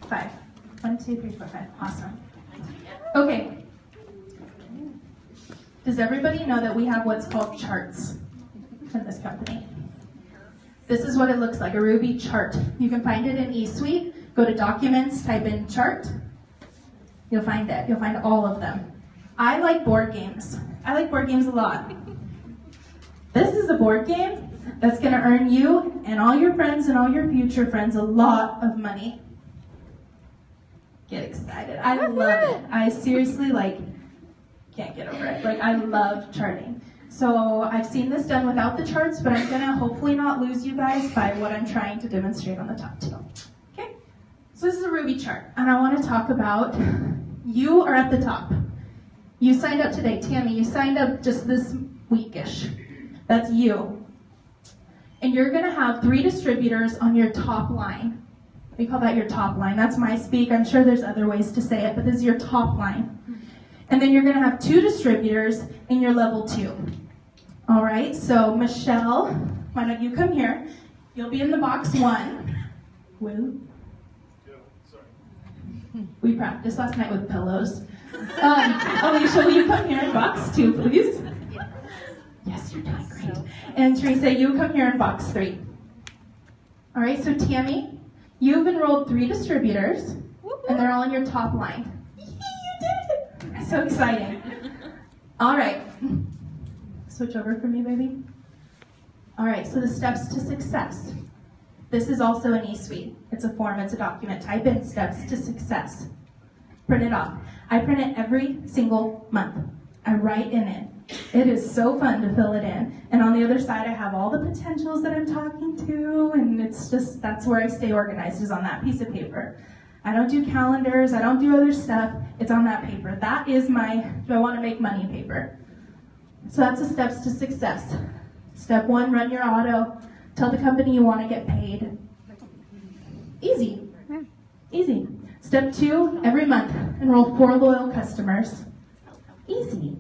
5. 1, 2, 3, 4, 5. Awesome. Okay. Does everybody know that we have what's called charts in this company? This is what it looks like, a Ruby chart. You can find it in eSuite. Go to Documents, type in chart. You'll find it. You'll find all of them. I like board games. I like board games a lot. This is a board game that's going to earn you and all your friends and all your future friends a lot of money. Get excited. I love it. I seriously, can't get over it. I love charting. So I've seen this done without the charts, but I'm going to hopefully not lose you guys by what I'm trying to demonstrate on the top two. Okay? So this is a Ruby chart, and I want to talk about, you are at the top. You signed up today. Tammy, you signed up just this weekish. That's you. And you're going to have 3 distributors on your top line. We call that your top line. That's my speak. I'm sure there's other ways to say it, but this is your top line. And then you're going to have 2 distributors in your level 2. All right, so Michelle, why don't you come here? You'll be in the box 1. Will? Yeah, sorry. We practiced last night with pillows. Alicia, will you come here in box 2, please? Yes, you're doing great. And Teresa, you come here in box 3. All right, so Tammy, you've enrolled 3 distributors, and they're all in your top line. You did it! So exciting. All right. Switch over for me, baby. All right, so the steps to success. This is also an eSuite. It's a form, it's a document. Type in steps to success. Print it off. I print it every single month. I write in it. It is so fun to fill it in. And on the other side, I have all the potentials that I'm talking to, and it's just, that's where I stay organized, is on that piece of paper. I don't do calendars, I don't do other stuff. It's on that paper. That is my, do I want to make money paper. So that's the steps to success. Step 1, run your auto. Tell the company you want to get paid. Easy. Easy. Step 2, every month, enroll 4 loyal customers. Easy.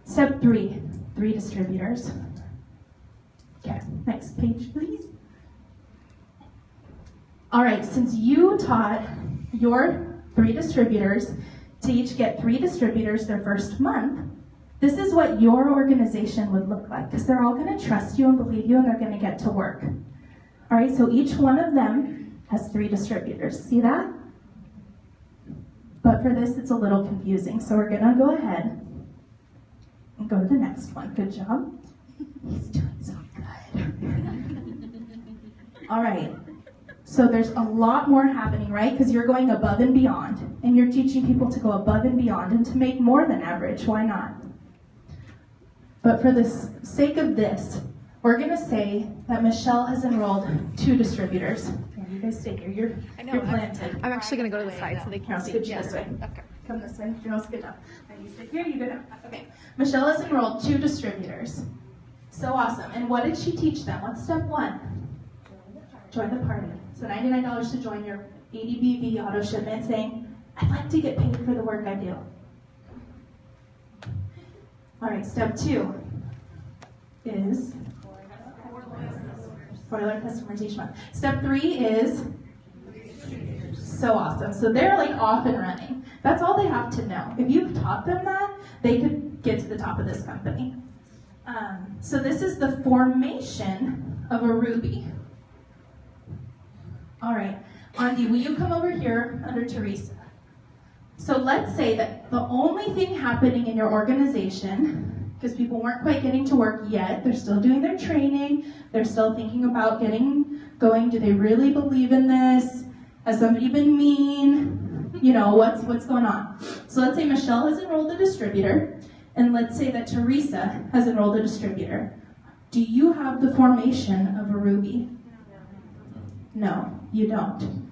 Step 3, 3 distributors. Okay, next page, please. All right, since you taught your 3 distributors to each get 3 distributors their first month, this is what your organization would look like, because they're all going to trust you and believe you, and they're going to get to work. All right, so each one of them has 3 distributors. See that? But for this, it's a little confusing, so we're going to go ahead and go to the next one. Good job. He's doing so good. All right, so there's a lot more happening, right? Because you're going above and beyond, and you're teaching people to go above and beyond and to make more than average. Why not? But for the sake of this, we're going to say that Michelle has enrolled 2 distributors. You guys stay here. You're planted. I'm actually going to go to the side so they can see. Scoot you this way. Okay. Come this way. You're all good enough. And you sit here. You go down. Okay. Michelle has enrolled 2 distributors. So awesome. And what did she teach them? What's step 1? Join the party. So $99 to join your ADBV auto shipment, saying, I'd like to get paid for the work I do. All right, step 2 is 4 loyal customers each month. Step 3 is so awesome. So they're off and running. That's all they have to know. If you've taught them that, they could get to the top of this company. So this is the formation of a Ruby. All right, Andy, will you come over here under Teresa? So let's say that the only thing happening in your organization, because people weren't quite getting to work yet, they're still doing their training, they're still thinking about going, do they really believe in this? Has somebody been mean? You know, what's going on? So let's say Michelle has enrolled a distributor, and let's say that Teresa has enrolled a distributor. Do you have the formation of a Ruby? No, you don't.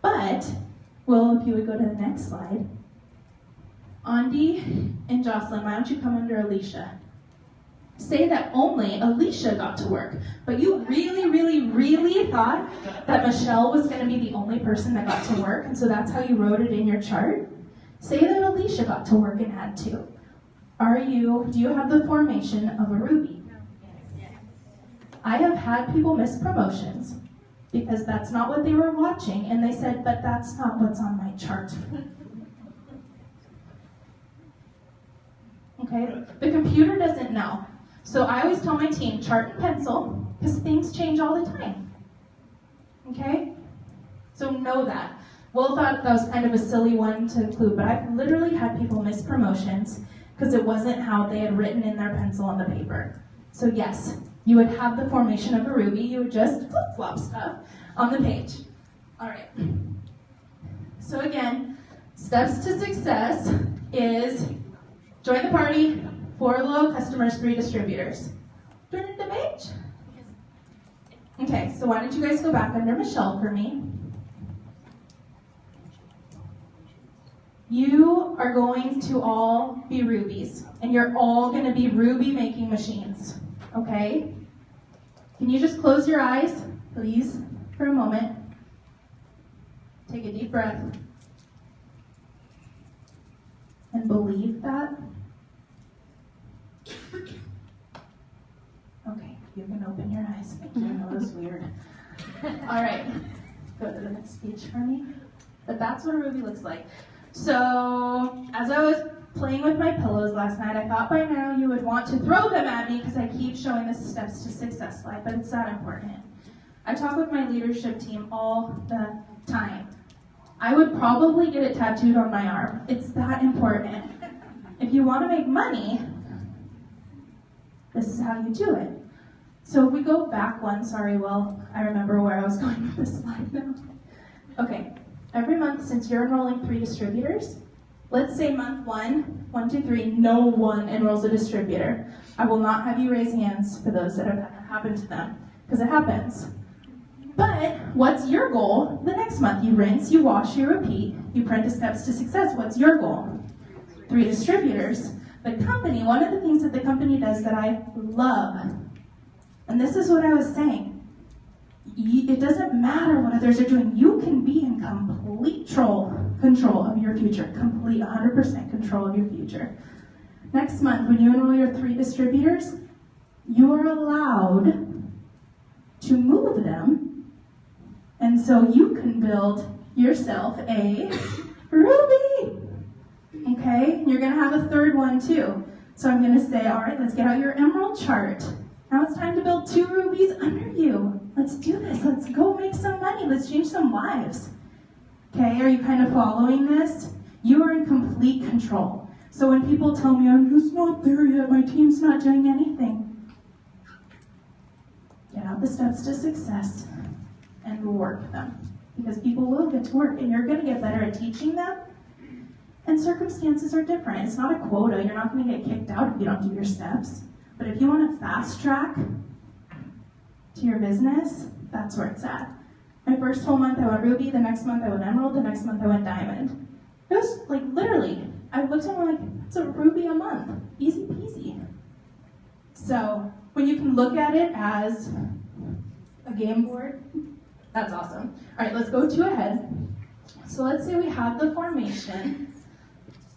But, well, if you would go to the next slide. Andy and Jocelyn, why don't you come under Alicia? Say that only Alicia got to work, but you really, really, really thought that Michelle was going to be the only person that got to work, and so that's how you wrote it in your chart. Say that Alicia got to work and had to. Do you have the formation of a Ruby? I have had people miss promotions because that's not what they were watching. And they said, but that's not what's on my chart. Okay, the computer doesn't know. So I always tell my team, chart and pencil, because things change all the time. Okay? So know that. Will thought that was kind of a silly one to include, but I've literally had people miss promotions because it wasn't how they had written in their pencil on the paper. So yes, you would have the formation of a ruby, you would just flip-flop stuff on the page. All right. So again, steps to success is join the party, 4 loyal customers, 3 distributors. Turn it the page. Okay, so why don't you guys go back under Michelle for me. You are going to all be rubies, and you're all going to be ruby making machines, okay? Can you just close your eyes, please, for a moment? Take a deep breath. And believe that. Okay, you can open your eyes. Thank you. That was weird. All right, go to the next page for me. But that's what a ruby looks like. So, as I was playing with my pillows last night, I thought by now you would want to throw them at me because I keep showing the steps to success slide, but it's that important. I talk with my leadership team all the time. I would probably get it tattooed on my arm. It's that important. If you want to make money, this is how you do it. So if we go back one, sorry, Will, I remember where I was going with this slide now. Okay. Every month, since you're enrolling 3 distributors, let's say month 1, 1, 2, 3, no one enrolls a distributor. I will not have you raise hands for those that have happened to them, because it happens. But what's your goal the next month? You rinse, you wash, you repeat, you print the steps to success. What's your goal? 3 distributors. The company, one of the things that the company does that I love, and this is what I was saying, it doesn't matter what others are doing. You can be in complete control of your future. Complete 100% control of your future. Next month, when you enroll your 3 distributors, you are allowed to move them. And so you can build yourself a ruby. Okay? You're going to have a 3rd one too. So I'm going to say, all right, let's get out your emerald chart. Now it's time to build 2 rubies under you. Let's do this. Let's go make some money. Let's change some lives. Okay, are you kind of following this? You are in complete control. So when people tell me, I'm just not there yet, my team's not doing anything, get out the steps to success and work them. Because people will get to work, and you're going to get better at teaching them. And circumstances are different. It's not a quota. You're not going to get kicked out if you don't do your steps. But if you want to fast track to your business, that's where it's at. My first whole month I went ruby, the next month I went emerald, the next month I went diamond. It was like literally, I looked at them like, it's a ruby a month, easy peasy. So when you can look at it as a game board, that's awesome. All right, let's go 2 ahead. So let's say we have the formation.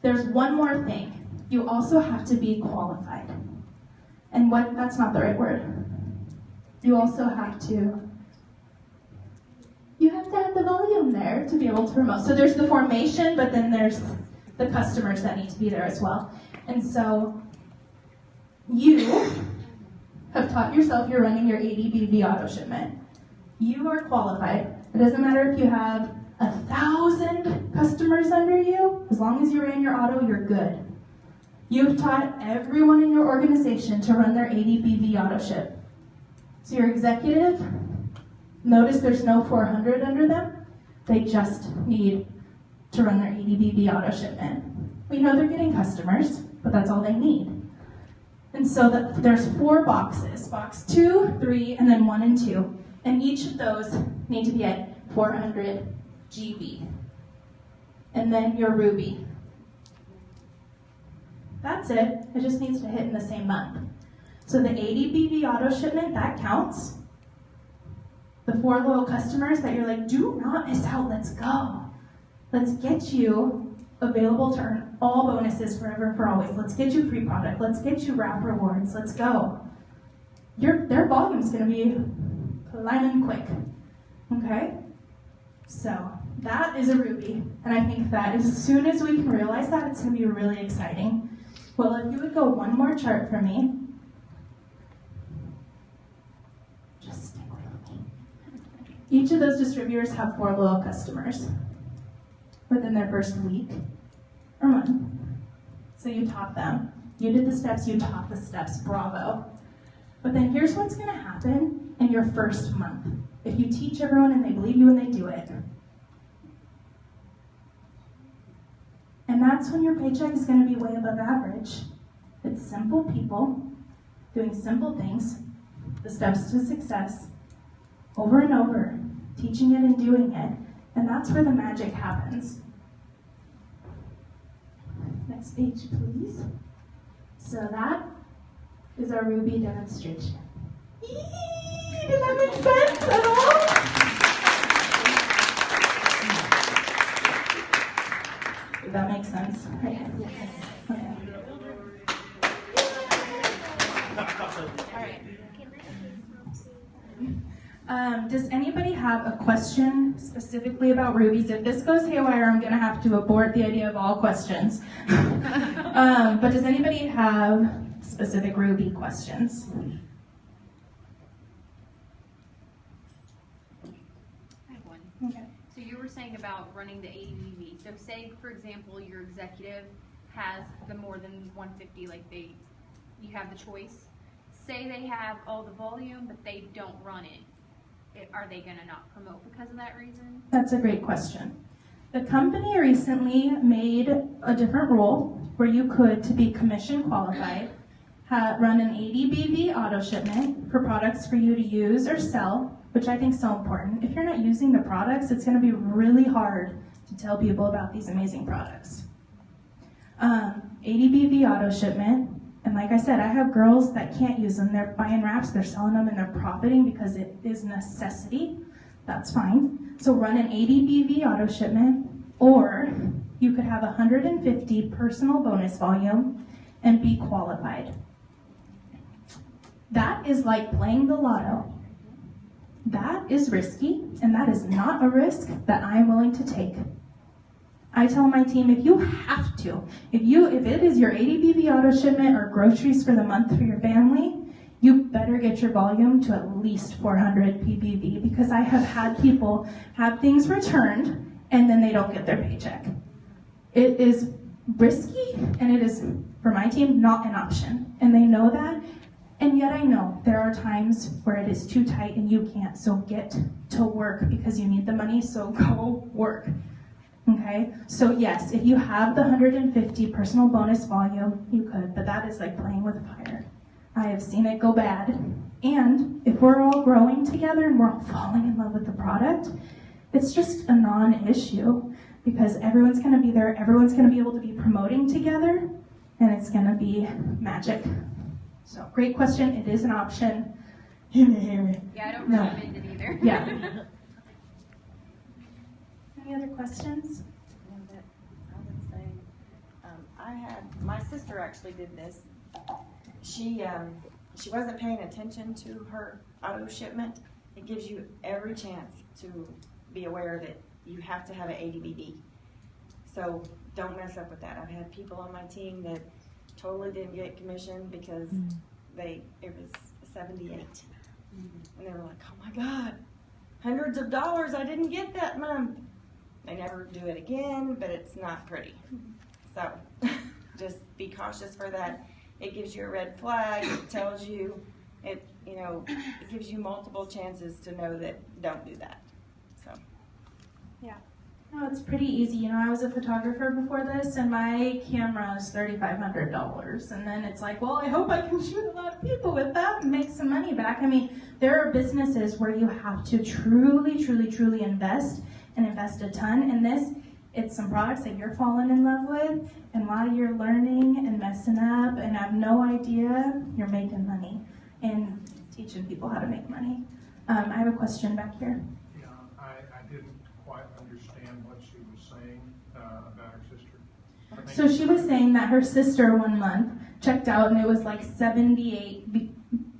There's one more thing. You also have to be qualified. And that's not the right word. You also have to have the volume there to be able to promote. So there's the formation, but then there's the customers that need to be there as well. And so you have taught yourself you're running your ADBV auto shipment. You are qualified. It doesn't matter if you have 1,000 customers under you, as long as you ran your auto, you're good. You've taught everyone in your organization to run their ADBV auto ship. So your executive, notice there's no 400 under them. They just need to run their ADBV auto shipment. We know they're getting customers, but that's all they need. And so there's 4 boxes, box 2, 3, and then 1 and 2. And each of those need to be at 400 GB. And then your ruby. That's it. It just needs to hit in the same month. So the ADBV auto shipment, that counts. The 4 loyal customers that you're like, do not miss out, let's go. Let's get you available to earn all bonuses forever and for always. Let's get you free product. Let's get you wrap rewards. Let's go. Their volume's going to be climbing quick. Okay? So that is a ruby, and I think that as soon as we can realize that, it's going to be really exciting. Well, if you would go one more chart for me. Just stick with me. Each of those distributors have 4 loyal customers within their first week or month. So you taught them. You did the steps, you taught the steps, bravo. But then here's what's going to happen in your first month. If you teach everyone and they believe you and they do it. And that's when your paycheck is going to be way above average. It's simple people doing simple things, the steps to success, over and over, teaching it and doing it. And that's where the magic happens. Next page, please. So that is our Ruby demonstration. Did that make sense at all? Did that make sense? Okay. Does anybody have a question specifically about rubies? If this goes haywire, I'm going to have to abort the idea of all questions. But does anybody have specific ruby questions? I have one. Okay. So you were saying about running the ADV. So say, for example, your executive has the more than 150, like you have the choice. Say they have all the volume, but they don't run it. Are they going to not promote because of that reason? That's a great question. The company recently made a different rule where you could, to be commission qualified, run an 80 BV auto shipment for products for you to use or sell, which I think is so important. If you're not using the products, it's going to be really hard to tell people about these amazing products. 80 BV auto shipment. And like I said, I have girls that can't use them. They're buying wraps, they're selling them, and they're profiting because it is necessity. That's fine. So run an 80 BV auto shipment, or you could have 150 personal bonus volume and be qualified. That is like playing the lotto. That is risky, and that is not a risk that I am willing to take. I tell my team, if you have to, if it is your 80 BV auto shipment or groceries for the month for your family, you better get your volume to at least 400 PBV, because I have had people have things returned and then they don't get their paycheck. It is risky, and it is, for my team, not an option. And they know that, and yet I know there are times where it is too tight and you can't, so get to work because you need the money, so go work. Okay, so yes, if you have the 150 personal bonus volume, you could, but that is like playing with fire. I have seen it go bad. And if we're all growing together and we're all falling in love with the product, it's just a non-issue, because everyone's going to be there, everyone's going to be able to be promoting together, and it's going to be magic. So, great question. It is an option. Yeah, I don't recommend it either. Yeah. Any other questions? I would say, my sister actually did this. She wasn't paying attention to her auto shipment. It gives you every chance to be aware that you have to have an ADBD. So don't mess up with that. I've had people on my team that totally didn't get commission because it was 78. And they were like, oh my God, hundreds of dollars I didn't get that month. They never do it again, but it's not pretty. So just be cautious for that. It gives you a red flag. It tells you, it gives you multiple chances to know that don't do that. So. Yeah. No, it's pretty easy. I was a photographer before this, and my camera is $3,500. And then it's like, well, I hope I can shoot a lot of people with that and make some money back. I mean, there are businesses where you have to truly, truly, truly invest and invest a ton in this. It's some products that you're falling in love with, and while you're learning and messing up and have no idea, you're making money and teaching people how to make money. I have a question back here. Yeah, I didn't quite understand what she was saying about her sister. So she was saying that her sister one month checked out and it was like 78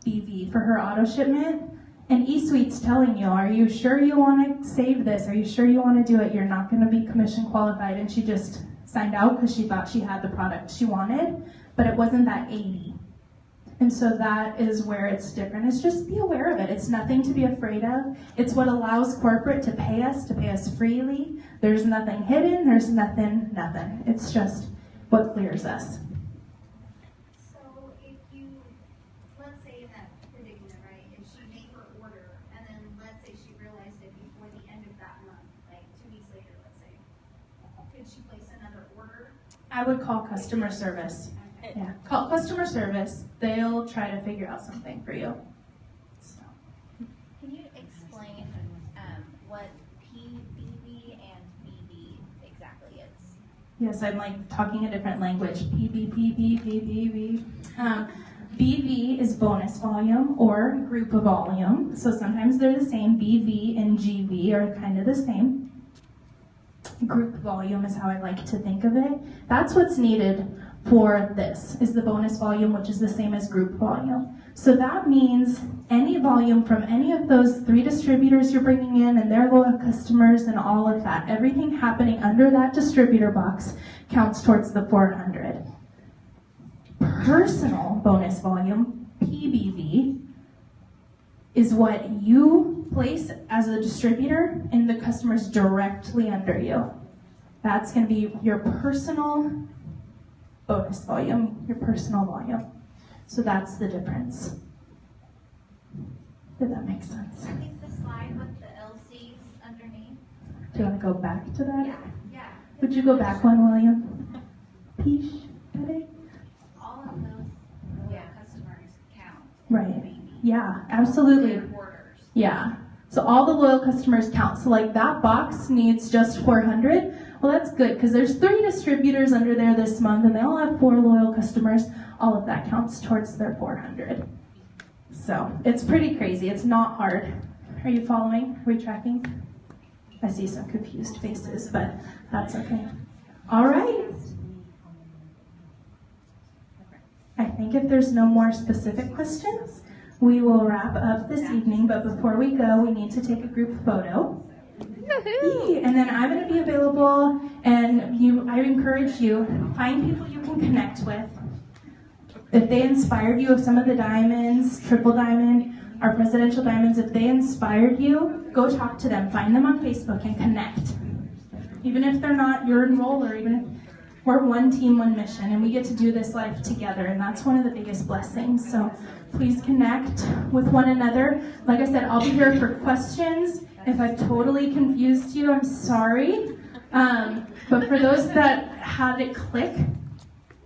BV for her auto shipment, And eSuite's telling you, are you sure you want to save this? Are you sure you want to do it? You're not going to be commission qualified. And she just signed out because she thought she had the product she wanted, but it wasn't that 80. And so that is where it's different. It's just be aware of it. It's nothing to be afraid of. It's what allows corporate to pay us freely. There's nothing hidden. There's nothing. It's just what clears us. So if you, let's say in that predicament, right, if she made her order and then let's say she realized it before the end of that month, like 2 weeks later, let's say, could she place another order? I would call customer service. Yeah, call customer service. They'll try to figure out something for you. So. Can you explain what PBB and BB exactly is? Yes, I'm like talking a different language. PBB. BV is bonus volume or group volume. So sometimes they're the same. BV and GV are kind of the same. Group volume is how I like to think of it. That's what's needed for this, is the bonus volume, which is the same as group volume. So that means any volume from any of those 3 distributors you're bringing in and their loyal customers and all of that, everything happening under that distributor box counts towards the 400. Personal bonus volume, PBV, is what you place as a distributor in the customers directly under you. That's going to be your personal bonus volume, your personal volume. So that's the difference. Did that make sense? I think the slide with the LCs underneath. Do you want to go back to that? Yeah. Would you go back one, William? Peach, Betty? All of those customers count. Right. Yeah, absolutely. Orders. Yeah. So all the loyal customers count. So like that box needs just 400. Well, that's good because there's 3 distributors under there this month and they all have 4 loyal customers. All of that counts towards their 400. So it's pretty crazy. It's not hard. Are you following? Are we tracking? I see some confused faces, but that's okay. All right. I think if there's no more specific questions, we will wrap up this evening. But before we go, we need to take a group photo. And then I'm going to be available, and I encourage you, find people you can connect with. If they inspired you, if some of the diamonds, triple diamond, our presidential diamonds, if they inspired you, go talk to them. Find them on Facebook and connect. Even if they're not your enroller, even if we're one team, one mission, and we get to do this life together, and that's one of the biggest blessings. So please connect with one another. Like I said, I'll be here for questions. If I've totally confused you, I'm sorry. But for those that had it click,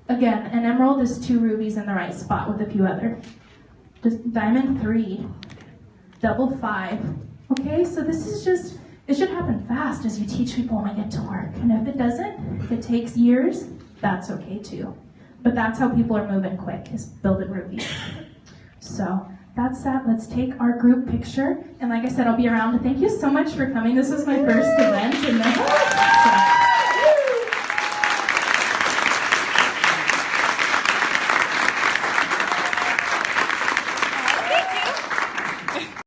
again, an emerald is 2 rubies in the right spot with a few other. Just diamond 3, double 5. Okay, so this is just, it should happen fast as you teach people when we get to work. And if it doesn't, if it takes years, that's okay too. But that's how people are moving quick, is building rubies. So that's that. Let's take our group picture. And like I said, I'll be around. Thank you so much for coming. This was my first event.